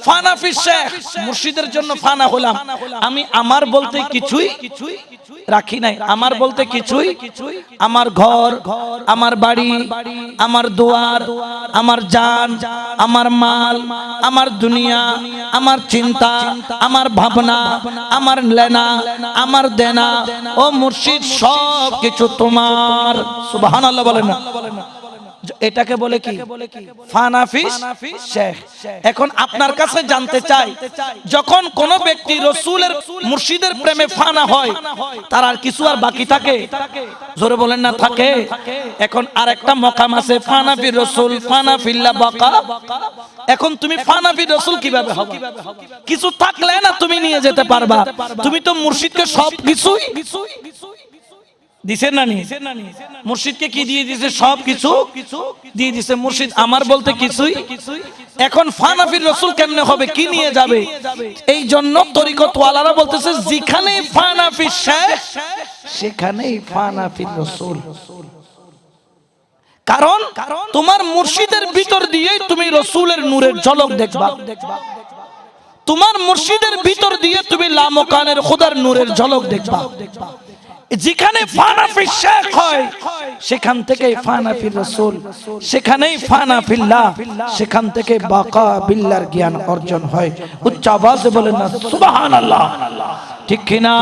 ফানাফি শেখ মুর্শিদের জন্য ফানা হলাম, আমি আমার বলতে কিছুই রাখি নাই। আমার বলতে কিছুই, আমার ঘর, আমার বাড়ি, আমার দুয়ার, আমার জান, আমার মাল, আমার দুনিয়া, আমার চিন্তা, আমার ভাবনা, আমার লেনা, আমার দেনা, ও মুর্শিদ সব কিছু তোমার। সুবহানাল্লাহ বলেন না? এটাকে বলে কি? ফানাফি শেখ। এখন আপনার কাছে জানতে চাই, যখন কোন ব্যক্তি রাসূলের মুর্শিদের প্রেমে ফানা হয়, তার আর কিছু আর বাকি থাকে? জোরে বলেন না থাকে? এখন আরেকটা মাকাম আছে, ফানাফি রাসূল, ফানাফিল্লাহ বাকা। এখন তুমি ফানাফি রাসূল কিভাবে হবে? কিছু থাকলে না তুমি নিয়ে যেতে পারবা। তুমি তো মুর্শিদকে সব কিছুই দিছেন না নি? মুর্শিদকে কি দিয়ে দিয়েছে? সব কিছু দিয়ে দিয়েছে। মুর্শিদ আমার বলতে কিছুই। এখন ফানাফির রাসূল কেমনে হবে? কি নিয়ে যাবে? এই জন্য তরিকত ওয়ালারা বলতেছে, যেখানে ফানাফি শেখ সেখানেই ফানাফির রাসূল। কারণ তোমার মুর্শিদের ভিতর দিয়ে তুমি রাসূলের নূরের ঝলক দেখবা। তোমার মুর্শিদের ভিতর দিয়ে তুমি লামকানের খোদার নূরের ঝলক দেখবা। যেখানে ফানাফি শেখ হয় সেখান থেকে ফানাফি রাসূল, সেখানেই ফানাফিল্লাহ, সেখান থেকে বাকা বিল্লাহর জ্ঞান অর্জন হয়। উচ্চ আওয়াজে বলেন না সুবহানাল্লাহ? ঠিক কিনা?